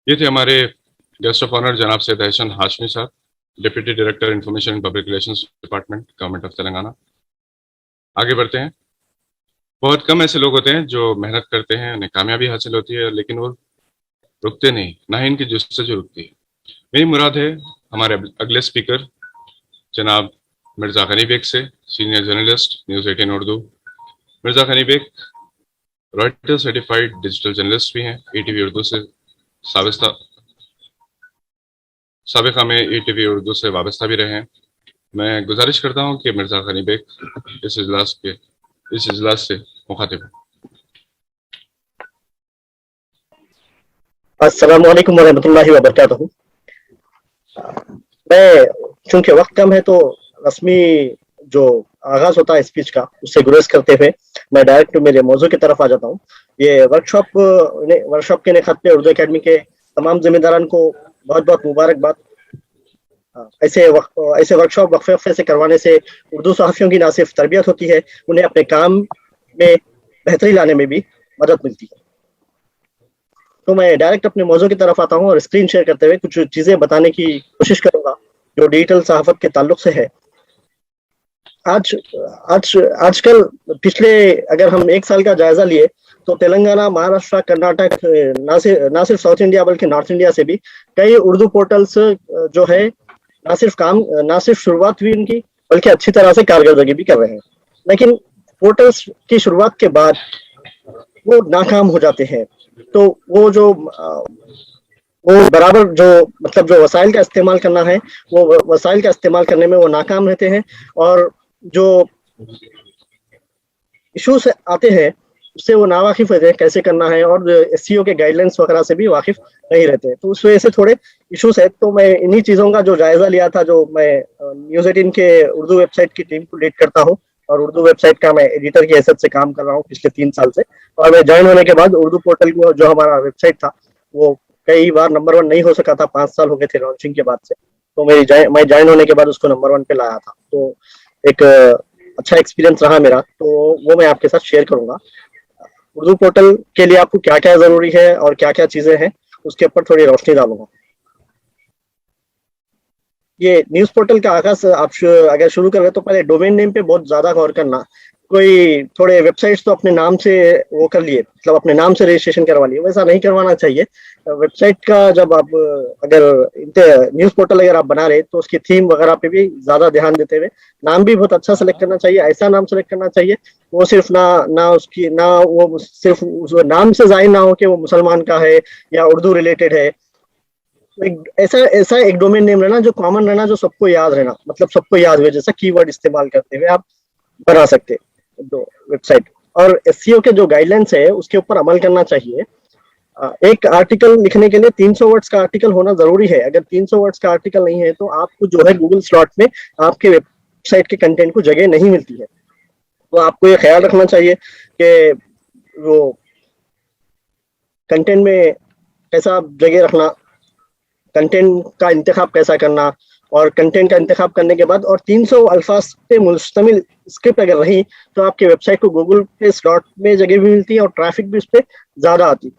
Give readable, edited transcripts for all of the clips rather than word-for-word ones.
ये थे हमारे गेस्ट ऑफ ऑनर जनाब सैयद एहसन हाशमी साहब, deputy director information and public relations department, government of Telangana. आगे बढ़ते हैं। बहुत कम ऐसे लोग होते हैं जो मेहनत करते हैं, उन्हें कामयाबी हासिल होती है, लेकिन वो रुकते नहीं, ना ही इनकी जुस्तजू रुकती है। मेरी मुराद है हमारे अगले स्पीकर जनाब मिर्जा गनी बेग से, senior journalist, news 18 Urdu. Mirza Gani Beg Reuters certified digital journalist भी हैं, ईटीवी उर्दू से साबिस्ता साबिका में ईटीवी उर्दू से वाबस्ता भी रहे हैं। मैं गुजारिश करता हूं कि मिर्जा गनी बेग इस इजलास से मुखातिब। अस्सलाम वालेकुम वरहमतुल्लाहि वबरकातुहू। मैं चूंकि वक्त कम है तो रस्मी जो आगाज होता है स्पीच का उससे गुरेज करते हुए मैं डायरेक्ट मेरे मौजू की तरफ आ जाता हूँ। ये वर्कशॉप के निखात पे उर्दू एकेडमी के तमाम जिम्मेदारान को बहुत बहुत मुबारकबाद। ऐसे वर्कशॉप वक्फे वक्फे से करवाने से उर्दू सहाफ़ियों की ना सिर्फ तरबियत होती है, उन्हें अपने काम में बेहतरी लाने में भी मदद मिलती है। तो मैं डायरेक्ट अपने मौजू की तरफ आता हूँ और स्क्रीन शेयर करते हुए कुछ चीजें बताने की कोशिश करूंगा जो डिजिटल सहाफत के ताल्लुक से है। आज आज आजकल पिछले अगर हम एक साल का जायजा लिए तो तेलंगाना, महाराष्ट्र, कर्नाटक, ना सिर्फ साउथ इंडिया बल्कि नॉर्थ इंडिया से भी कई उर्दू पोर्टल्स जो है ना सिर्फ शुरुआत हुई उनकी बल्कि अच्छी तरह से कारकर्दगी भी कर रहे हैं। लेकिन पोर्टल्स की शुरुआत के बाद वो नाकाम हो जाते हैं। तो वो बराबर जो मतलब जो वसाइल का इस्तेमाल करना है वो वसाइल का इस्तेमाल करने में वो नाकाम रहते हैं और जो इश्यूज आते हैं उससे वो नावाकिफ रहते हैं कैसे करना है और एसईओ के गाइडलाइंस वगैरह से भी वाकिफ नहीं रहते हैं। तो उस वजह से थोड़े इश्यूज है। तो मैं इन्हीं चीज़ों का जो जायजा लिया था, जो मैं न्यूज़ 18 के उर्दू वेबसाइट की टीम को लीड करता हूँ और उर्दू वेबसाइट का मैं एडिटर की हैसियत से काम कर रहा हूँ पिछले 3 साल से। और मैं ज्वाइन होने के बाद उर्दू पोर्टल को जो हमारा वेबसाइट था वो कई बार नंबर 1 नहीं हो सका था, 5 साल हो गए थे लॉन्चिंग के बाद से। तो मैं ज्वाइन होने के बाद उसको नंबर 1 पे लाया था। तो एक अच्छा एक्सपीरियंस रहा मेरा, तो वो मैं आपके साथ शेयर करूंगा। उर्दू पोर्टल के लिए आपको क्या क्या जरूरी है और क्या क्या चीजें हैं उसके ऊपर थोड़ी रोशनी डालूंगा। ये न्यूज पोर्टल का आगाज आप अगर शुरू कर रहे तो पहले डोमेन नेम पे बहुत ज्यादा गौर करना। कोई थोड़े वेबसाइट्स तो अपने नाम से वो कर लिए, मतलब अपने नाम से रजिस्ट्रेशन करवा लिए, वैसा नहीं करवाना चाहिए। वेबसाइट का जब आप अगर न्यूज पोर्टल अगर आप बना रहे तो उसकी थीम वगैरह पे भी ज्यादा ध्यान देते हुए नाम भी बहुत अच्छा सेलेक्ट करना चाहिए। ऐसा नाम सेलेक्ट करना चाहिए वो सिर्फ ना वो सिर्फ उस नाम से जाहिर ना हो कि वो मुसलमान का है या उर्दू रिलेटेड है। ऐसा ऐसा एक डोमेन नेम रहना जो कॉमन रहना, जो सबको याद रहना, मतलब सबको याद हुए, जैसा कीवर्ड इस्तेमाल करते हुए आप बना सकते दो वेबसाइट। और एसईओ के जो गाइडलाइंस है उसके ऊपर अमल करना चाहिए। एक आर्टिकल लिखने के लिए 300 वर्ड्स का आर्टिकल होना जरूरी है। अगर 300 वर्ड्स का आर्टिकल नहीं है तो आपको जो है गूगल स्लॉट में आपके वेबसाइट के कंटेंट को जगह नहीं मिलती है। तो आपको ये ख्याल रखना चाहिए कि वो कंटेंट में कैसा जगह रखना, कंटेंट का इंतखाब कैसा करना, और कंटेंट का इंतखाब करने के बाद और 300 अल्फाज पे मुश्तमिल स्क्रिप्ट अगर रही तो आपके वेबसाइट को गूगल पे स्लॉट में जगह भी मिलती है और ट्रैफिक भी उस पर ज्यादा आती।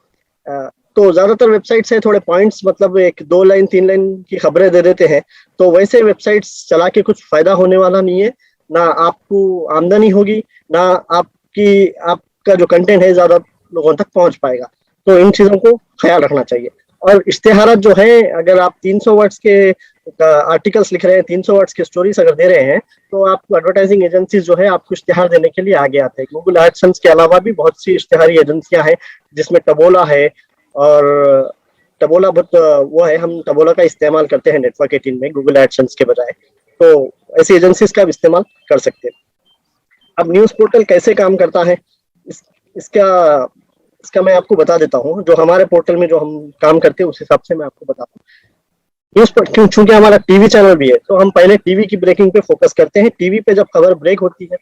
तो ज्यादातर वेबसाइट से थोड़े पॉइंट्स, मतलब 1-2 लाइन 3 लाइन की खबरें दे देते हैं, तो वैसे वेबसाइट्स चला के कुछ फायदा होने वाला नहीं है। ना आपको आमदनी होगी, ना आपका जो कंटेंट है ज्यादा लोगों तक पहुंच पाएगा। तो इन चीजों को ख्याल रखना चाहिए। और इश्तेहारात जो है, अगर आप 300 वर्ड्स के आर्टिकल्स लिख रहे हैं, 300 वर्ड्स की स्टोरीज अगर दे रहे हैं, तो आपको एडवर्टाइजिंग एजेंसीज जो है आपको इश्तेहार देने के लिए आगे आते हैं। गूगल एडसेंस के अलावा भी बहुत सी इश्तेहारी एजेंसियां हैं जिसमें टबोला है, और टबोला बहुत वो है, हम टबोला का इस्तेमाल करते हैं नेटवर्क 18 में गूगल एडसेंस के बजाय। तो ऐसी एजेंसीज का भी इस्तेमाल कर सकते हैं। अब न्यूज पोर्टल कैसे काम करता है इसका इसका मैं आपको बता देता हूँ। जो हमारे पोर्टल में जो हम काम करते हैं उस हिसाब से मैं आपको बताता हूँ। न्यूज पर चूंकि हमारा टीवी चैनल भी है तो हम पहले टीवी की ब्रेकिंग पे फोकस करते हैं। टीवी पे जब खबर ब्रेक होती है,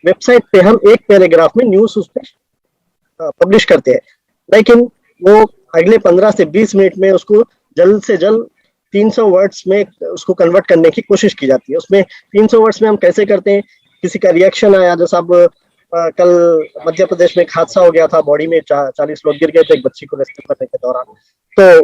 वेबसाइट पे हम एक पैराग्राफ में न्यूज उस पर पब्लिश करते हैं, लेकिन वो अगले 15 से 20 मिनट में उसको जल्द से जल्द 300 वर्ड्स में उसको कन्वर्ट करने की कोशिश की जाती है। उसमें 300 वर्ड्स में हम कैसे करते हैं, किसी का रिएक्शन आया, जैसा अब कल मध्य प्रदेश में एक हादसा हो गया था, बॉडी में 40 लोग गिर गए थे एक बच्ची को रेस्क्यू करने के दौरान। तो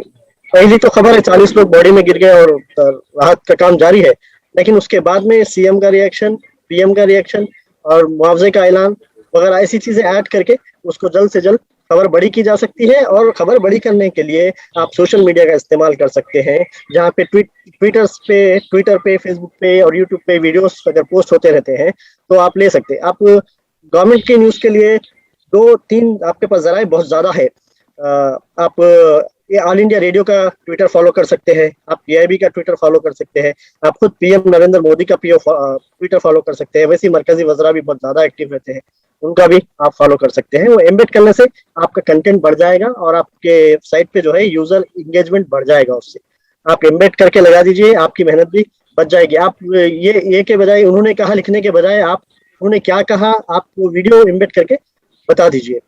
पहली तो खबर है 40 लोग बॉडी में गिर गए और राहत का काम जारी है, लेकिन उसके बाद में सीएम का रिएक्शन, पीएम का रिएक्शन और मुआवजे का ऐलान वगैरह ऐसी चीजें ऐड करके उसको जल्द से जल्द खबर बड़ी की जा सकती है। और खबर बड़ी करने के लिए आप सोशल मीडिया का इस्तेमाल कर सकते हैं, जहाँ पे ट्विटर पे, फेसबुक पे और यूट्यूब पे वीडियोस अगर पोस्ट होते रहते हैं तो आप ले सकते हैं। आप गवर्नमेंट की न्यूज के लिए दो तीन आपके पास जराए बहुत ज्यादा है। आप ये ऑल इंडिया रेडियो का ट्विटर फॉलो कर सकते हैं, आप पीआईबी का ट्विटर फॉलो कर सकते हैं, आप खुद पीएम नरेंद्र मोदी का ट्विटर फॉलो कर सकते हैं। वैसे ही मरकजी वज़रा भी बहुत ज्यादा एक्टिव रहते हैं, उनका भी आप फॉलो कर सकते हैं। वो एम्बेड करने से आपका कंटेंट बढ़ जाएगा और आपके साइट पे जो है यूजर इंगेजमेंट बढ़ जाएगा उससे। आप एम्बेड करके लगा दीजिए, आपकी मेहनत भी बच जाएगी। आप ये के बजाय उन्होंने कहा लिखने के बजाय आप उन्होंने क्या कहा आप वो वीडियो एम्बेड करके बता दीजिए,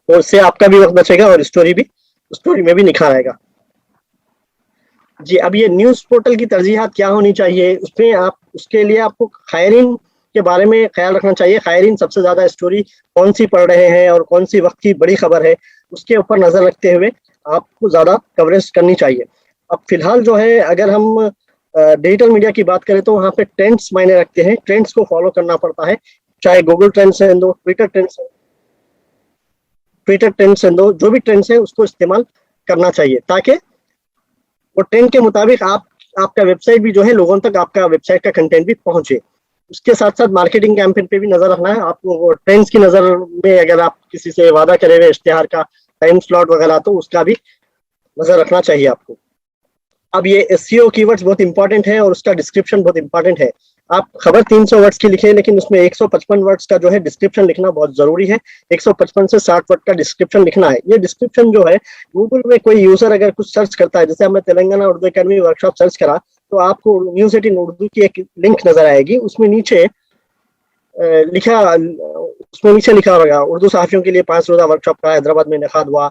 और उससे आपका भी वक्त बचेगा और स्टोरी में भी निखार आएगा। जी, अब ये न्यूज पोर्टल की तरजीहात क्या होनी चाहिए, उसमें आप उसके लिए आपको हायरिंग के बारे में ख्याल रखना चाहिए। हायरिंग सबसे ज्यादा स्टोरी कौन सी पढ़ रहे हैं और कौन सी वक्त की बड़ी खबर है, उसके ऊपर नजर रखते हुए आपको ज्यादा कवरेज करनी चाहिए। अब फिलहाल जो है, अगर हम डिजिटल मीडिया की बात करें तो वहाँ पे ट्रेंड्स मायने रखते हैं, ट्रेंड्स को फॉलो करना पड़ता है, चाहे गूगल ट्रेंड्स है दो, ट्विटर ट्रेंड्स है दो, जो भी ट्रेंड्स है उसको इस्तेमाल करना चाहिए, ताकि वो ट्रेंड के मुताबिक आपका वेबसाइट भी जो है लोगों तक आपका वेबसाइट का कंटेंट भी पहुंचे। उसके साथ साथ मार्केटिंग कैंपेन पे भी नजर रखना है आपको। वो ट्रेंड्स की नजर में अगर आप किसी से वादा करे हुए इश्तेहार का टाइम स्लॉट वगैरह, तो उसका भी नजर रखना चाहिए आपको। अब ये एसईओ कीवर्ड्स बहुत इंपॉर्टेंट है और उसका डिस्क्रिप्शन बहुत इंपॉर्टेंट है। आप खबर 300 वर्ड्स की लिखे, लेकिन उसमें 155 वर्ड्स का जो है डिस्क्रिप्शन लिखना बहुत जरूरी है। 155 से 60 वर्ड का डिस्क्रिप्शन लिखना है। ये डिस्क्रिप्शन जो है, गूगल में कोई यूजर अगर कुछ सर्च करता है, जैसे हमने Telangana Urdu academy workshop search करा, तो आपको न्यूज 18 उर्दू की एक लिंक नजर आएगी। लिखा उसमें नीचे लिखा होगा उर्दू सहाफियों के लिए 5 रोजा वर्कशॉप का हैदराबाद में इनेकाद हुआ।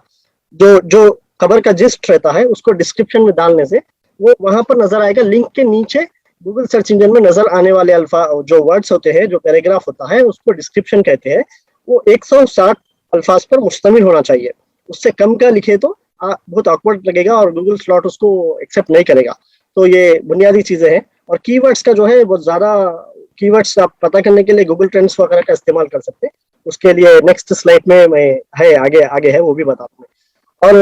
जो खबर का जिस्ट रहता है उसको डिस्क्रिप्शन में डालने से वो वहां पर नजर आएगा। लिंक के नीचे गूगल सर्च इंजन में नजर आने वाले जो वर्ड्स होते हैं, जो पैराग्राफ होता है, उसको डिस्क्रिप्शन कहते हैं। वो 160 अल्फाज पर मुश्तमिल होना चाहिए। उससे कम का लिखे तो बहुत ऑकवर्ड लगेगा और गूगल स्लॉट उसको एक्सेप्ट नहीं करेगा। तो ये बुनियादी चीजें हैं। और कीवर्ड्स का जो है बहुत ज्यादा, कीवर्ड्स आप पता करने के लिए गूगल ट्रेंड्स वगैरह का इस्तेमाल कर सकते हैं। उसके लिए नेक्स्ट स्लाइड में मैं है आगे है वो भी बता दूंगा। और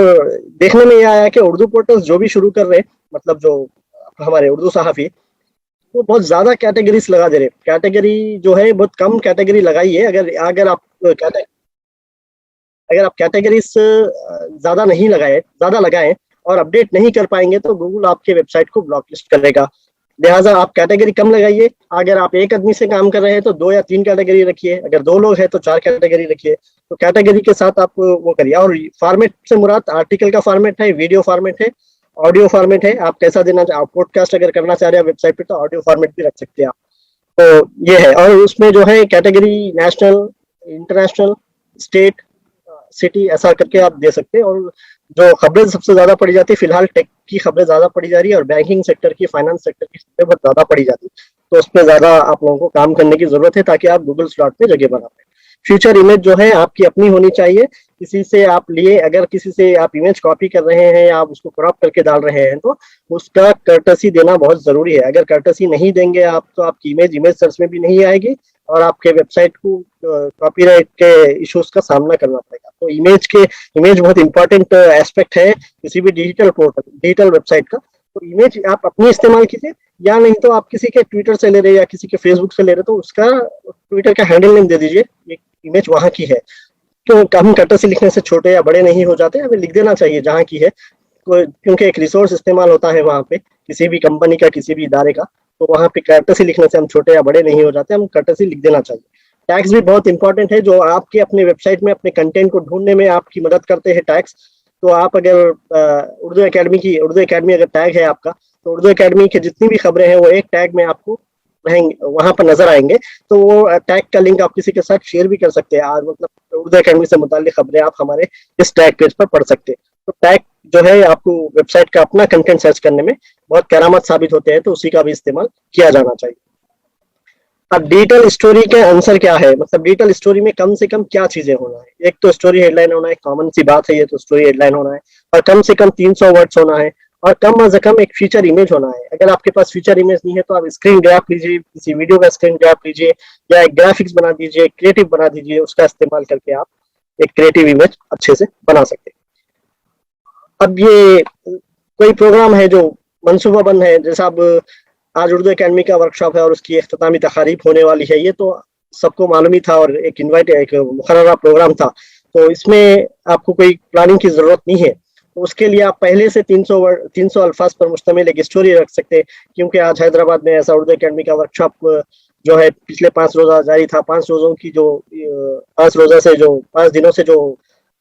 देखने में यह आया कि उर्दू पोर्टल्स जो भी शुरू कर रहे हैं, मतलब जो हमारे उर्दू सहाफी, वो बहुत ज्यादा कैटेगरीज लगा दे रहे। कैटेगरी जो है बहुत कम कैटेगरी लगाई है। अगर आप कैटेगरीज ज्यादा नहीं लगाए, ज्यादा लगाए और अपडेट नहीं कर पाएंगे तो गूगल आपके वेबसाइट को ब्लॉक लिस्ट करेगा। लिहाजा आप कैटेगरी कम लगाइए। अगर आप एक आदमी से काम कर रहे हैं तो 2 या 3 कैटेगरी रखिए, अगर 2 लोग हैं तो 4 कैटेगरी रखिए। तो कैटेगरी के साथ आप वो करिए। और फॉर्मेट से मुराद आर्टिकल का फॉर्मेट है, वीडियो फॉर्मेट है, ऑडियो फॉर्मेट है। आप कैसा देना चाहे, आप पॉडकास्ट अगर करना चाह रहे हैं वेबसाइट पे तो ऑडियो फॉर्मेट भी रख सकते हैं आप। तो ये है। और उसमें जो है category national, international, state, city ऐसा करके आप दे सकते हैं। और जो खबरें सबसे ज्यादा पढ़ी जाती है, फिलहाल टेक की खबरें ज्यादा पढ़ी जा रही है और बैंकिंग सेक्टर की, फाइनेंस सेक्टर की खबरें बहुत ज्यादा पढ़ी जाती है। तो उस पर ज्यादा आप लोगों को काम करने की जरूरत है ताकि आप गूगल स्लॉट पे जगह बना पाए। फ्यूचर इमेज जो है आपकी अपनी होनी चाहिए। किसी से आप लिए, अगर किसी से आप इमेज कॉपी कर रहे हैं या आप उसको क्रॉप करके डाल रहे हैं तो उसका कर्टसी देना बहुत जरूरी है। अगर कर्टसी नहीं देंगे आप तो आपकी इमेज सर्च में भी नहीं आएगी और आपके वेबसाइट को कॉपीराइट के इश्यूज का सामना करना पड़ेगा। तो इमेज बहुत इंपॉर्टेंट एस्पेक्ट है किसी भी डिजिटल वेबसाइट का। तो इमेज आप अपनी इस्तेमाल कीजिए, या नहीं तो आप किसी के ट्विटर से ले रहे या किसी के फेसबुक से ले रहे तो उसका ट्विटर का हैंडल नेम दे दीजिए, एक इमेज वहां की है। तो हम कटर से लिखने से छोटे या बड़े नहीं हो जाते, हमें लिख देना चाहिए जहाँ की है। क्योंकि एक रिसोर्स इस्तेमाल होता है वहाँ पे किसी भी कंपनी का, किसी भी इदारे का, तो वहाँ पे कर्टसी लिखने से हम छोटे या बड़े नहीं हो जाते, हम कर्टसी लिख देना चाहिए। टैग्स भी बहुत इंपॉर्टेंट है जो आपके अपने वेबसाइट में अपने कंटेंट को ढूंढने में आपकी मदद करते हैं टैग्स। तो आप अगर उर्दू एकेडमी अगर टैग है आपका, तो उर्दू एकेडमी की जितनी भी खबरें हैं वो एक टैग में आपको रहेंगे, वहां पर नजर आएंगे। तो वो टैग का लिंक आप किसी के साथ शेयर भी कर सकते हैं। आज मतलब उर्दू एकेडमी से मुताल्लिक खबरें आप हमारे इस टैग पेज पर पढ़ सकते हैं। तो टैग जो है आपको वेबसाइट का अपना कंटेंट सर्च करने में बहुत करामत साबित होते हैं, तो उसी का भी इस्तेमाल किया जाना चाहिए। अब डिजिटल स्टोरी के आंसर क्या है, मतलब डिजिटल स्टोरी में कम से कम क्या चीजें होना है। एक तो स्टोरी हेडलाइन होना है, कॉमन सी बात है ये, तो स्टोरी हेडलाइन होना है। और कम से कम 300 वर्ड्स होना है और कम अज कम एक फीचर इमेज होना है। अगर आपके पास फीचर इमेज नहीं है तो आप स्क्रीन ग्राफ लीजिए, किसी वीडियो का स्क्रीन ग्राफ लीजिए या एक ग्राफिक्स बना दीजिए, क्रिएटिव बना दीजिए, उसका इस्तेमाल करके आप एक क्रिएटिव इमेज अच्छे से बना सकते हैं। अब ये कोई प्रोग्राम है जो मनसूबा बंद है, जैसा अब आज उर्दू अकेडमी का वर्कशॉप है और उसकी इख्तितामी तकारीब होने वाली है, ये तो सबको मालूम ही था और एक मुकर्ररा प्रोग्राम था, तो इसमें आपको कोई प्लानिंग की जरूरत नहीं है। तो उसके लिए आप पहले से 300 अल्फाज पर मुश्तमिल एक स्टोरी रख सकते हैं, क्योंकि आज हैदराबाद में ऐसा उर्दू अकेडमी का वर्कशॉप जो है पिछले 5 रोजा जारी था। 5 रोजों की जो 5 रोजा से जो 5 दिनों से जो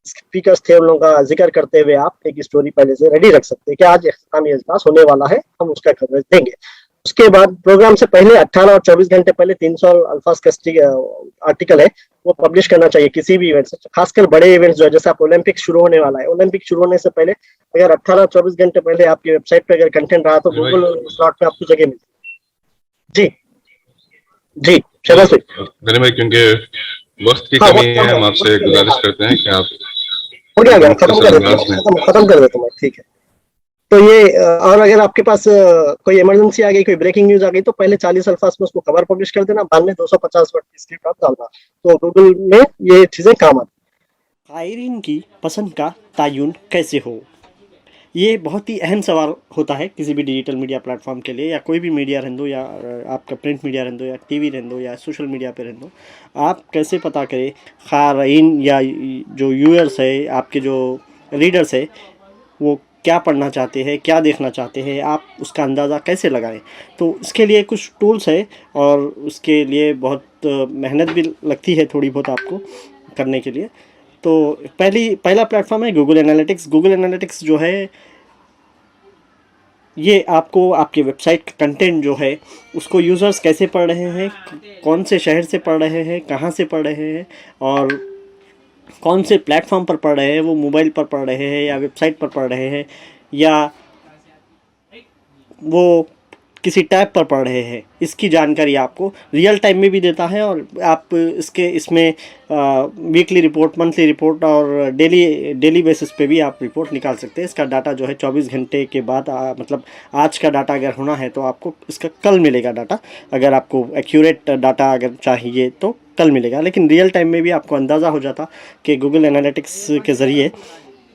स्पीकर्स थे उन लोगों का जिक्र करते हुए आप एक स्टोरी पहले से रेडी रख सकते हैं कि आज इख्तितामी इजलास होने वाला है, हम उसका कवरेज देंगे। उसके बाद प्रोग्राम से पहले 18 और 24 घंटे पहले 300 अल्फाज का आर्टिकल है वो पब्लिश करना चाहिए किसी भी इवेंट से, खासकर बड़े इवेंट्स जो है, जैसे आप ओलंपिक शुरू होने वाला है, ओलंपिक शुरू होने से पहले अगर 18 और 24 घंटे पहले आपकी वेबसाइट पे अगर कंटेंट रहा तो गूगल स्लॉट पे आपको जगह मिलती। जी जी शहबाज भाई। धन्यवाद भाई, क्योंकि वक्त की कमी है, हम आपसे गुजारिश करते हैं कि आप हो गया खत्म कर देता अंदाज में हूँ, खत्म कर देता हूँ, ठीक है। तो ये और अगर आपके पास कोई इमरजेंसी आ गई, कोई ब्रेकिंग न्यूज आ गई, तो पहले 40 अल्फाज में उसको खबर पब्लिश कर देना, बाद में 250 वर्ड की स्क्रिप्ट आप डालना, तो गूगल में ये चीजें काम आती। कायरीन की पसंद का तयन कैसे हो, ये बहुत ही अहम सवाल होता है किसी भी डिजिटल मीडिया प्लेटफॉर्म के लिए, या कोई भी मीडिया रहने दो, या आपका प्रिंट मीडिया रहने दो, या टीवी रहने दो, या सोशल मीडिया पे रहने दो। आप कैसे पता करें कायरीन या जो यूअर्स है, आपके जो रीडर्स है, वो क्या पढ़ना चाहते हैं, क्या देखना चाहते हैं, आप उसका अंदाज़ा कैसे लगाएं। तो इसके लिए कुछ टूल्स है और उसके लिए बहुत मेहनत भी लगती है थोड़ी बहुत आपको करने के लिए। तो पहला प्लेटफॉर्म है गूगल एनालिटिक्स। गूगल एनालिटिक्स जो है ये आपको आपके वेबसाइट का कंटेंट जो है उसको यूज़र्स कैसे पढ़ रहे हैं, कौन से शहर से पढ़ रहे हैं, कहाँ से पढ़ रहे हैं, और कौन से प्लेटफॉर्म पर पढ़ रहे हैं, वो मोबाइल पर पढ़ रहे हैं या वेबसाइट पर पढ़ रहे हैं या वो किसी टैब पर पढ़ रहे हैं, इसकी जानकारी आपको रियल टाइम में भी देता है। और आप इसमें वीकली रिपोर्ट, मंथली रिपोर्ट और डेली बेसिस पे भी आप रिपोर्ट निकाल सकते हैं। इसका डाटा जो है 24 घंटे के बाद मतलब आज का डाटा अगर होना है तो आपको इसका कल मिलेगा डाटा। अगर आपको एक्यूरेट डाटा अगर चाहिए तो कल मिलेगा, लेकिन रियल टाइम में भी आपको अंदाज़ा हो जाता कि गूगल एनालिटिक्स के ज़रिए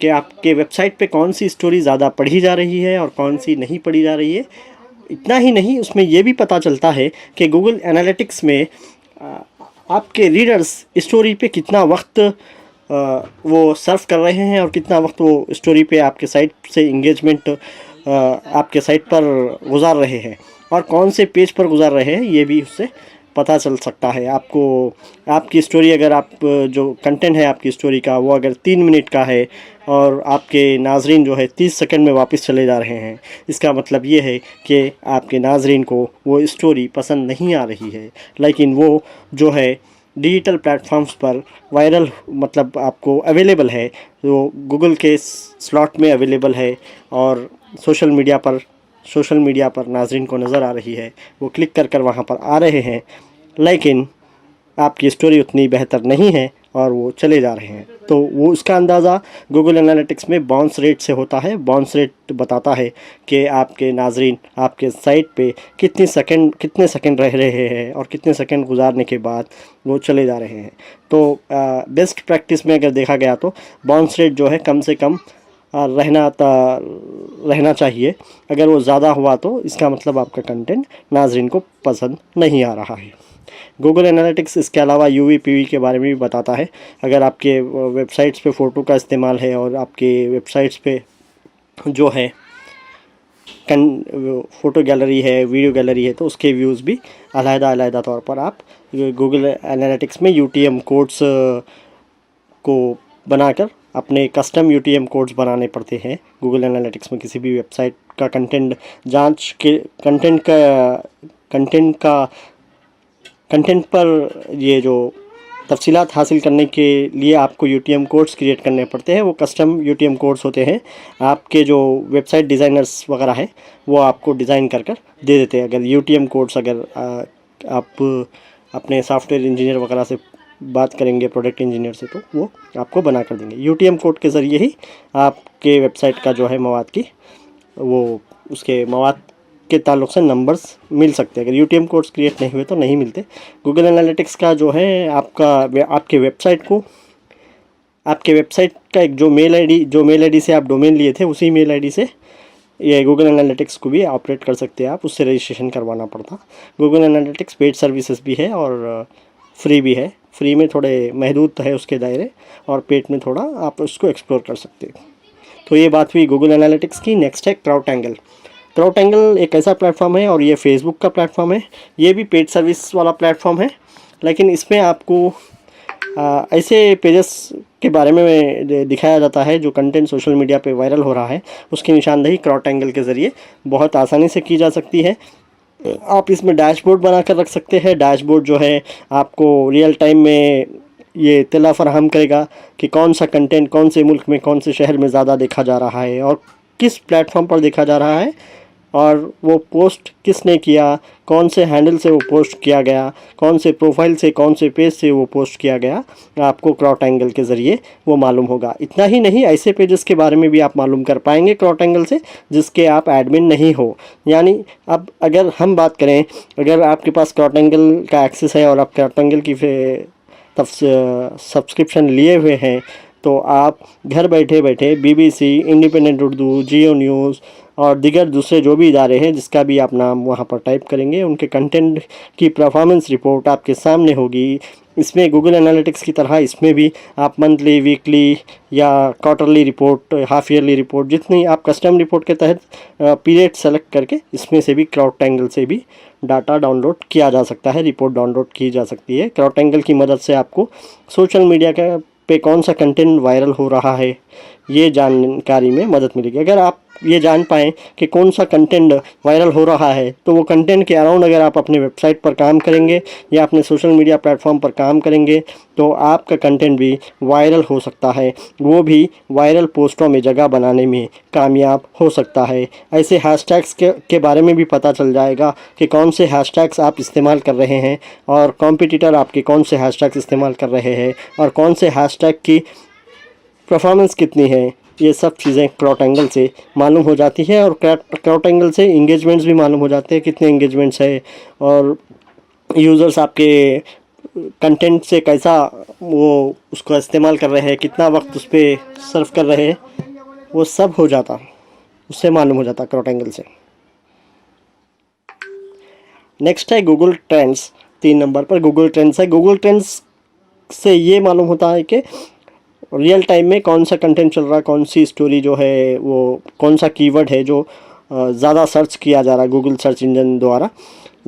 कि आपके वेबसाइट पे कौन सी स्टोरी ज़्यादा पढ़ी जा रही है और कौन सी नहीं पढ़ी जा रही है। इतना ही नहीं, उसमें ये भी पता चलता है कि गूगल एनालिटिक्स में आपके रीडर्स स्टोरी पे कितना वक्त वो सर्व कर रहे हैं और कितना वक्त वो स्टोरी पे आपके साइट से इंगेजमेंट आपके साइट पर गुजार रहे हैं और कौन से पेज पर गुजार रहे हैं, ये भी उससे पता चल सकता है आपको। आपकी स्टोरी अगर आप जो कंटेंट है आपकी स्टोरी का वो अगर 3 मिनट का है और आपके नाजरीन जो है 30 सेकंड में वापस चले जा रहे हैं, इसका मतलब ये है कि आपके नाजरीन को वो स्टोरी पसंद नहीं आ रही है। लेकिन वो जो है डिजिटल प्लेटफॉर्म्स पर वायरल मतलब आपको अवेलेबल है, तो गूगल के स्लॉट में अवेलेबल है और सोशल मीडिया पर नाजरीन को नज़र आ रही है, वो क्लिक कर वहाँ पर आ रहे हैं, लेकिन आपकी स्टोरी उतनी बेहतर नहीं है और वो चले जा रहे हैं। तो वो उसका अंदाज़ा गूगल एनालिटिक्स में बाउंस रेट से होता है। बाउंस रेट बताता है कि आपके नाजरीन आपके साइट पे कितने सेकंड रह रहे हैं और कितने सेकंड गुजारने के बाद वो चले जा रहे हैं। तो बेस्ट प्रैक्टिस में अगर देखा गया तो बाउंस रेट जो है कम से कम रहना चाहिए। अगर वो ज़्यादा हुआ तो इसका मतलब आपका कंटेंट नाजरीन को पसंद नहीं आ रहा है। गूगल एनालिटिक्स इसके अलावा UV/PV के बारे में भी बताता है। अगर आपके वेबसाइट्स पे फ़ोटो का इस्तेमाल है और आपके वेबसाइट्स पे जो है फ़ोटो गैलरी है, वीडियो गैलरी है, तो उसके व्यूज़ भी अलग-अलग तौर पर आप गूगल एनालिटिक्स में UTM कोड्स को बनाकर अपने कस्टम UTM कोड्स बनाने पड़ते हैं। गूगल एनालिटिक्स में किसी भी वेबसाइट का कंटेंट पर ये जो तफसीलात हासिल करने के लिए आपको UTM कोड्स क्रिएट करने पड़ते हैं। वो कस्टम UTM कोड्स होते हैं, आपके जो वेबसाइट डिज़ाइनर्स वगैरह हैं वो आपको डिज़ाइन कर दे देते हैं। अगर UTM कोड्स अगर आप अपने सॉफ्टवेयर इंजीनियर वगैरह से बात करेंगे प्रोडक्ट इंजीनियर से तो वो आपको बना कर देंगे। यूटीएम कोड के ज़रिए ही आपके वेबसाइट का जो है मवाद की वो उसके मवाद के ताल्लुक से नंबर्स मिल सकते हैं। अगर यूटीएम कोड्स क्रिएट नहीं हुए तो नहीं मिलते। गूगल एनालिटिक्स का जो है आपके वेबसाइट का एक जो मेल आईडी से आप डोमेन लिए थे उसी मेल आईडी से ये गूगल एनालिटिक्स को भी ऑपरेट कर सकते हैं आप। उससे रजिस्ट्रेशन करवाना पड़ता। गूगल एनालिटिक्स पेड सर्विसेज भी है और फ्री भी है। फ्री में थोड़े महदूद है उसके दायरे और पेड में थोड़ा आप उसको एक्सप्लोर कर सकते हैं। तो ये बात हुई गूगल एनालिटिक्स की। नेक्स्ट है क्राउडटैंगल। क्राउडटैंगल एक ऐसा प्लेटफॉर्म है और ये फेसबुक का प्लेटफॉर्म है। ये भी पेड सर्विस वाला प्लेटफॉर्म है, लेकिन इसमें आपको ऐसे पेजेस के बारे में दिखाया जाता है जो कंटेंट सोशल मीडिया पे वायरल हो रहा है, उसकी निशानदेही क्राउडटैंगल के ज़रिए बहुत आसानी से की जा सकती है। आप इसमें डैशबोर्ड बना कर रख सकते हैं। डैशबोर्ड जो है आपको रियल टाइम में ये इत्तला फराहम करेगा कि कौन सा कंटेंट कौन से मुल्क में कौन से शहर में ज़्यादा देखा जा रहा है और किस प्लेटफॉर्म पर देखा जा रहा है और वो पोस्ट किसने किया, कौन से हैंडल से वो पोस्ट किया गया, कौन से प्रोफाइल से कौन से पेज से वो पोस्ट किया गया, आपको क्राउडटैंगल के ज़रिए वो मालूम होगा। इतना ही नहीं, ऐसे पेजेस के बारे में भी आप मालूम कर पाएंगे क्राउडटैंगल से जिसके आप एडमिन नहीं हो। यानी अब अगर हम बात करें, अगर आपके पास क्राउडटैंगल का एक्सेस है और आप क्राउडटैंगल की सब्सक्रिप्शन लिए हुए हैं तो आप घर बैठे बैठे BBC, इंडिपेंडेंट उर्दू, जियो न्यूज़ और दीगर दूसरे जो भी इदारे हैं जिसका भी आप नाम वहाँ पर टाइप करेंगे उनके कंटेंट की परफॉर्मेंस रिपोर्ट आपके सामने होगी। इसमें गूगल एनालिटिक्स की तरह इसमें भी आप मंथली, वीकली या quarterly report, half yearly report, जितनी आप कस्टम रिपोर्ट के तहत पीरियड सेलेक्ट करके इसमें से भी क्राउडटैंगल से भी डाटा डाउनलोड किया जा सकता है, रिपोर्ट डाउनलोड की जा सकती है। क्राउडटैंगल की मदद से आपको सोशल मीडिया पे कौन सा कंटेंट वायरल हो रहा है ये जानकारी में मदद मिलेगी। अगर आप ये जान पाएँ कि कौन सा कंटेंट वायरल हो रहा है तो वो कंटेंट के अराउंड अगर आप अपने वेबसाइट पर काम करेंगे या अपने सोशल मीडिया प्लेटफॉर्म पर काम करेंगे तो आपका कंटेंट भी वायरल हो सकता है, वो भी वायरल पोस्टों में जगह बनाने में कामयाब हो सकता है। ऐसे हैशटैग्स के बारे में भी पता चल जाएगा कि कौन से हैशटैग्स आप इस्तेमाल कर रहे हैं और कॉम्पिटिटर आपके कौन से हैशटैग्स इस्तेमाल कर रहे हैं और कौन से हैशटैग की परफॉर्मेंस कितनी है। ये सब चीज़ें क्राउडटैंगल से मालूम हो जाती है और क्राउडटैंगल से इंगेजमेंट्स भी मालूम हो जाते हैं, कितने इंगेजमेंट्स है और यूज़र्स आपके कंटेंट से कैसा वो उसको इस्तेमाल कर रहे हैं, कितना वक्त उस पर सर्व कर रहे हैं, वो सब हो जाता, उससे मालूम हो जाता क्राउडटैंगल से। नेक्स्ट है गूगल ट्रेंड्स। 3 नंबर पर गूगल ट्रेंड्स है। गूगल ट्रेंड्स से ये मालूम होता है कि रियल टाइम में कौन सा कंटेंट चल रहा है, कौन सी स्टोरी जो है वो कौन सा कीवर्ड है जो ज़्यादा सर्च किया जा रहा है गूगल सर्च इंजन द्वारा,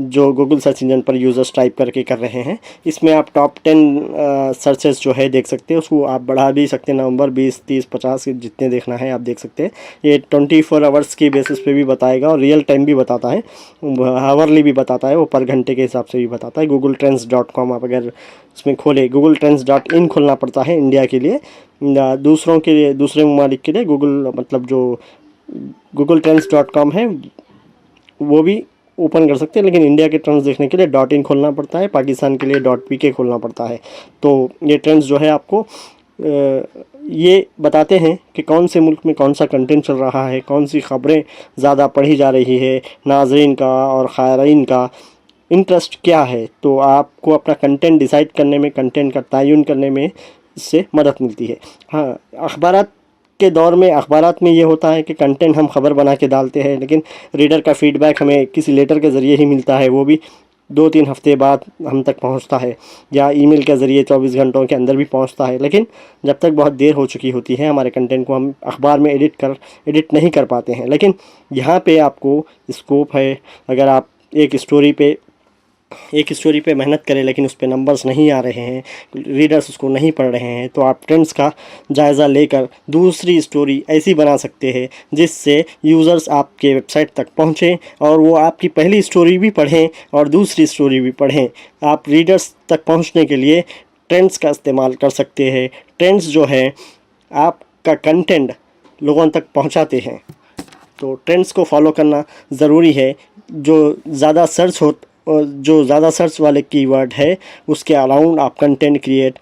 जो गूगल सर्च इंजन पर यूज़र्स टाइप करके कर रहे हैं। इसमें आप टॉप 10 सर्चेस जो है देख सकते हैं, उसको आप बढ़ा भी सकते हैं, नवंबर 20, 30, 50 जितने देखना है आप देख सकते हैं। ये 24 आवर्स की बेसिस पे भी बताएगा और रियल टाइम भी बताता है, हावरली भी बताता है, वो पर घंटे के हिसाब से भी बताता है। googletrends.com आप अगर इसमें खोले, googletrends.in खोलना पड़ता है इंडिया के लिए, दूसरों के लिए, दूसरे ममालिक के लिए गूगल मतलब जो googletrends.com है वो भी ओपन कर सकते हैं, लेकिन इंडिया के ट्रेंड्स देखने के लिए .in खोलना पड़ता है, पाकिस्तान के लिए .pk खोलना पड़ता है। तो ये ट्रेंड्स जो है आपको ये बताते हैं कि कौन से मुल्क में कौन सा कंटेंट चल रहा है, कौन सी ख़बरें ज़्यादा पढ़ी जा रही है, नाज़रीन का और ख़ारीन का इंटरेस्ट क्या है। तो आपको अपना कंटेंट डिसाइड करने में, कंटेंट का तयन करने में इससे मदद मिलती है। हाँ, अखबारात के दौर में अखबारात में ये होता है कि कंटेंट हम ख़बर बना के डालते हैं, लेकिन रीडर का फ़ीडबैक हमें किसी लेटर के ज़रिए ही मिलता है, वो भी 2-3 हफ्ते बाद हम तक पहुंचता है, या ईमेल के ज़रिए 24 घंटों के अंदर भी पहुंचता है। लेकिन जब तक बहुत देर हो चुकी होती है हमारे कंटेंट को हम अखबार में एडिट नहीं कर पाते हैं। लेकिन यहाँ पे आपको स्कोप है, अगर आप एक स्टोरी पे मेहनत करें लेकिन उस पर नंबर्स नहीं आ रहे हैं, रीडर्स उसको नहीं पढ़ रहे हैं, तो आप ट्रेंड्स का जायज़ा लेकर दूसरी स्टोरी ऐसी बना सकते हैं जिससे यूज़र्स आपके वेबसाइट तक पहुँचें और वो आपकी पहली स्टोरी भी पढ़ें और दूसरी स्टोरी भी पढ़ें। आप रीडर्स तक पहुँचने के लिए ट्रेंड्स का इस्तेमाल कर सकते हैं। ट्रेंड्स जो है आपका कंटेंट लोगों तक पहुँचाते हैं, तो ट्रेंड्स को फॉलो करना ज़रूरी है। जो ज़्यादा सर्च जो ज़्यादा सर्च वाले कीवर्ड है उसके अराउंड आप कंटेंट क्रिएट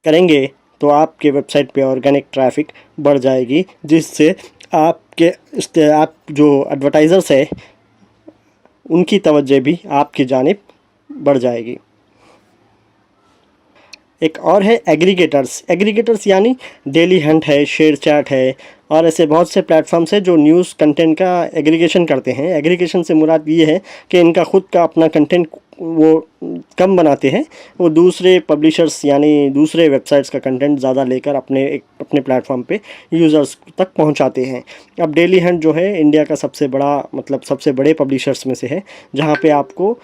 करेंगे तो आपके वेबसाइट पे ऑर्गेनिक ट्रैफिक बढ़ जाएगी, जिससे आप जो एडवर्टाइज़र्स है उनकी तवज्जो भी आपकी जानिब बढ़ जाएगी। एक और है एग्रीगेटर्स यानी डेली हंट है, शेयर चैट है और ऐसे बहुत से प्लेटफॉर्म्स है जो न्यूज़ कंटेंट का एग्रीगेशन करते हैं। एग्रीगेशन से मुराद ये है कि इनका खुद का अपना कंटेंट वो कम बनाते हैं, वो दूसरे पब्लिशर्स यानी दूसरे वेबसाइट्स का कंटेंट ज़्यादा लेकर अपने प्लेटफॉर्म पे यूज़र्स तक पहुंचाते हैं। अब डेली हंट जो है इंडिया का सबसे बड़े पब्लिशर्स में से है, जहां पे आपको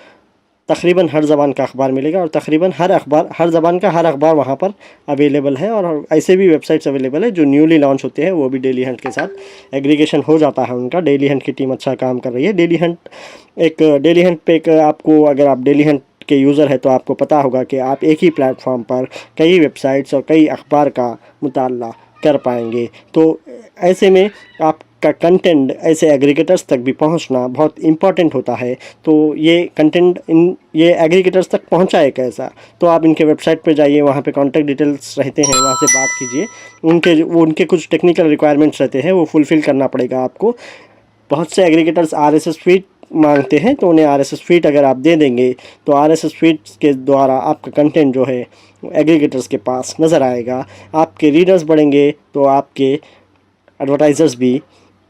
तकरीबन हर ज़बान का अखबार मिलेगा और तकरीबन हर ज़बान का हर अखबार वहाँ पर अवेलेबल है। और ऐसे भी वेबसाइट्स अवेलेबल है जो न्यूली लॉन्च होते हैं, वो भी डेली हंट के साथ एग्रीगेशन हो जाता है उनका। डेली हंट की टीम अच्छा काम कर रही है। डेली हंट पे आपको, अगर आप डेली हंट के यूज़र है तो आपको पता होगा कि आप एक ही प्लेटफॉर्म पर कई वेबसाइट्स और कई अखबार का मुताला कर पाएंगे। तो ऐसे में आपका कंटेंट ऐसे एग्रीगेटर्स तक भी पहुंचना बहुत इम्पॉर्टेंट होता है। तो ये कंटेंट ये एग्रीगेटर्स तक पहुंचाए कैसा, तो आप इनके वेबसाइट पे जाइए, वहाँ पे कॉन्टैक्ट डिटेल्स रहते हैं, वहाँ से बात कीजिए। उनके कुछ टेक्निकल रिक्वायरमेंट्स रहते हैं, वो फुलफ़िल करना पड़ेगा आपको। बहुत से एग्रीगेटर्स RSS फीड मांगते हैं, तो उन्हें RSS फीड अगर आप दे देंगे तो RSS फीड के द्वारा आपका कंटेंट जो है एग्रीगेटर्स के पास नज़र आएगा। आपके रीडर्स बढ़ेंगे तो आपके एडवर्टाइज़र्स भी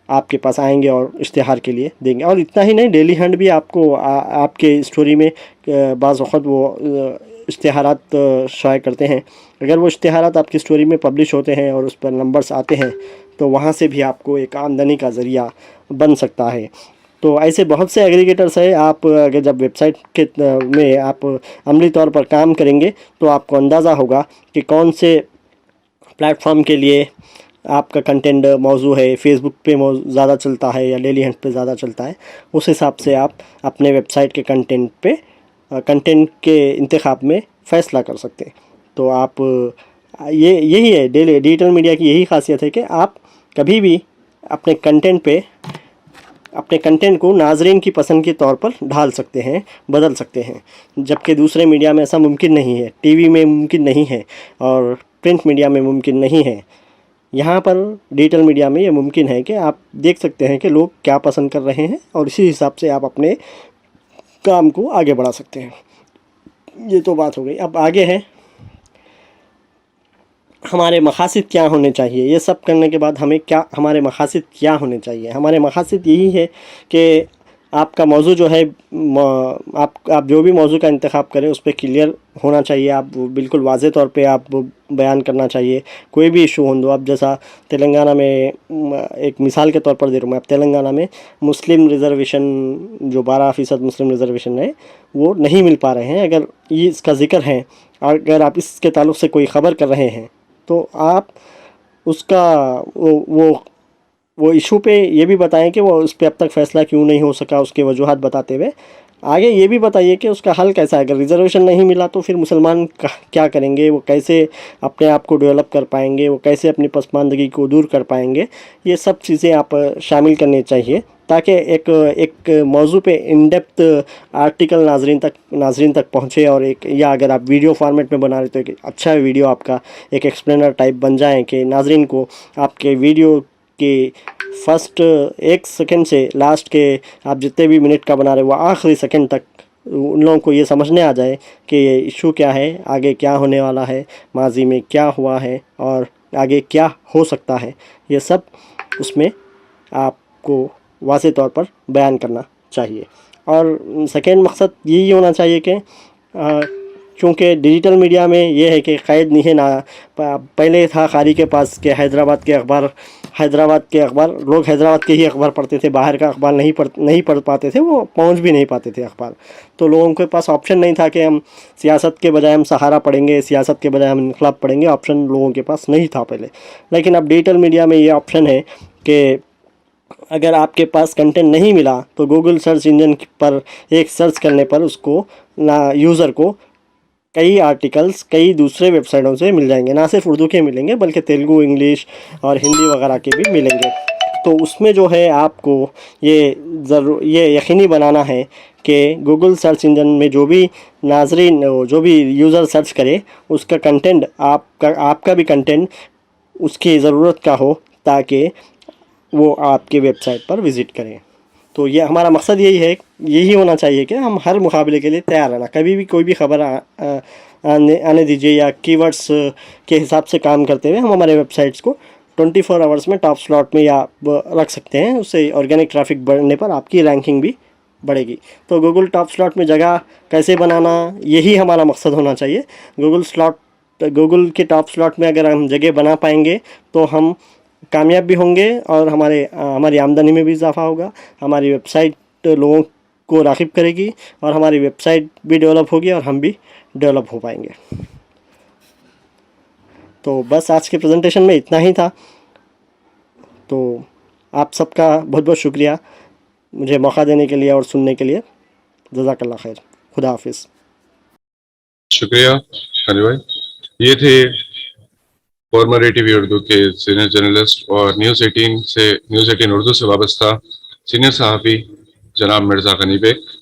आपके पास आएंगे और इश्तिहार के लिए देंगे। और इतना ही नहीं, डेली हंट भी आपको आपके स्टोरी में बाज़ वक़्त वो इश्तिहारात शाये करते हैं। अगर वो इश्तिहारात आपकी स्टोरी में पब्लिश होते हैं और उस पर नंबर्स आते हैं तो वहाँ से भी आपको एक आमदनी का ज़रिया बन सकता है। तो ऐसे बहुत से एग्रीगेटर्स है। आप अगर जब वेबसाइट के में आप अमली तौर पर काम करेंगे तो आपको अंदाज़ा होगा कि कौन से प्लेटफॉर्म के लिए आपका कंटेंट मौजू है, फेसबुक पे ज़्यादा चलता है या डेली हंट पे ज़्यादा चलता है। उस हिसाब से आप अपने वेबसाइट के कंटेंट के इंतखाब में फ़ैसला कर सकते हैं। तो आप यही है डिजिटल मीडिया की यही खासियत है कि आप कभी भी अपने कंटेंट को नाजरीन की पसंद के तौर पर ढाल सकते हैं, बदल सकते हैं, जबकि दूसरे मीडिया में ऐसा मुमकिन नहीं है। टीवी में मुमकिन नहीं है और प्रिंट मीडिया में मुमकिन नहीं है। यहाँ पर डिजिटल मीडिया में ये मुमकिन है कि आप देख सकते हैं कि लोग क्या पसंद कर रहे हैं और इसी हिसाब से आप अपने काम को आगे बढ़ा सकते हैं। ये तो बात हो गई। अब आगे है हमारे मकासद क्या होने चाहिए। ये सब करने के बाद हमारे मकासद क्या होने चाहिए। हमारे मकासद यही है कि आपका मौजू जो है, आप जो भी मौजू का इंतखाब करें उस पर क्लियर होना चाहिए। आप बिल्कुल वाज़े तौर पे आप बयान करना चाहिए। कोई भी इशू हो दो, आप जैसा तेलंगाना में, एक मिसाल के तौर पर दे रहा हूँ मैं, आप तेलंगाना में मुस्लिम रिज़र्वेशन जो 12% मुस्लिम रिज़र्वेशन है वो नहीं मिल पा रहे हैं। अगर ये इसका ज़िक्र है, अगर आप इसके ताल्लुक़ से कोई ख़बर कर रहे हैं तो आप उसका वो इशू पे ये भी बताएं कि वो उस पर अब तक फ़ैसला क्यों नहीं हो सका, उसके वजूहात बताते हुए आगे ये भी बताइए कि उसका हल कैसा है। अगर रिज़र्वेशन नहीं मिला तो फिर मुसलमान क्या करेंगे, वो कैसे अपने आप को डेवलप कर पाएंगे, वो कैसे अपनी पसमानदगी को दूर कर पाएंगे। ये सब चीज़ें आप शामिल करनी चाहिए ताकि एक मौजू पे इन डेप्थ आर्टिकल नाजरीन तक पहुँचे। और या अगर आप वीडियो फॉर्मेट में बना रहे तो एक अच्छा वीडियो आपका एक एक्सप्लेनर टाइप बन जाए कि नाजरीन को आपके वीडियो के फर्स्ट 1 सेकंड से लास्ट के आप जितने भी मिनट का बना रहे वो आखिरी सेकंड तक उन लोगों को ये समझने आ जाए कि ये इशू क्या है, आगे क्या होने वाला है, माजी में क्या हुआ है और आगे क्या हो सकता है। ये सब उसमें आपको वाज़े तौर पर बयान करना चाहिए। और सेकेंड मकसद यही होना चाहिए कि क्योंकि डिजिटल मीडिया में ये है कि क़ैद नहीं है ना। पहले था कारी के पास कि हैदराबाद के अखबार लोग हैदराबाद के ही अखबार पढ़ते थे, बाहर का अखबार नहीं पढ़ पाते थे, वो पहुंच भी नहीं पाते थे अखबार। तो लोगों के पास ऑप्शन नहीं था कि हम सियासत के बजाय हम सहारा पढ़ेंगे, सियासत के बजाय हम इनकलाब पढ़ेंगे। ऑप्शन लोगों के पास नहीं था पहले। लेकिन अब डिजिटल मीडिया में ये ऑप्शन है कि अगर आपके पास कंटेंट नहीं मिला तो गूगल सर्च इंजन पर एक सर्च करने पर उसको यूज़र को कई आर्टिकल्स कई दूसरे वेबसाइटों से मिल जाएंगे। ना सिर्फ उर्दू के मिलेंगे बल्कि तेलुगु, इंग्लिश और हिंदी वगैरह के भी मिलेंगे। तो उसमें जो है आपको ये यकीनी बनाना है कि गूगल सर्च इंजन में जो भी नाजरीन जो भी यूज़र सर्च करे उसका कंटेंट आपका भी कंटेंट उसकी ज़रूरत का हो, ताकि वो आपके वेबसाइट पर विज़िट करें। तो ये हमारा मकसद यही होना चाहिए कि हम हर मुकाबले के लिए तैयार रहना। कभी भी कोई भी खबर आने दीजिए, या कीवर्ड्स के हिसाब से काम करते हुए हम हमारे वेबसाइट्स को 24 आवर्स में टॉप स्लॉट में या रख सकते हैं। उससे ऑर्गेनिक ट्रैफिक बढ़ने पर आपकी रैंकिंग भी बढ़ेगी। तो गूगल टॉप स्लॉट में जगह कैसे बनाना, यही हमारा मकसद होना चाहिए। गूगल के टॉप स्लॉट में अगर हम जगह बना पाएंगे तो हम कामयाब भी होंगे, और हमारी आमदनी में भी इजाफा होगा, हमारी वेबसाइट लोगों को राग़िब करेगी, और हमारी वेबसाइट भी डेवलप होगी और हम भी डेवलप हो पाएंगे। तो बस आज के प्रेजेंटेशन में इतना ही था। तो आप सबका बहुत बहुत शुक्रिया मुझे मौका देने के लिए और सुनने के लिए। जज़ाकल्लाह खैर। खुदा हाफिज़। शुक्रिया अली भाई। ये थे फॉर्मर ATV उर्दू के सीनियर जर्नलिस्ट और न्यूज़ 18 उर्दू से वाबस्ता सीनियर सहाफ़ी जनाब मिर्ज़ा गनी बेग।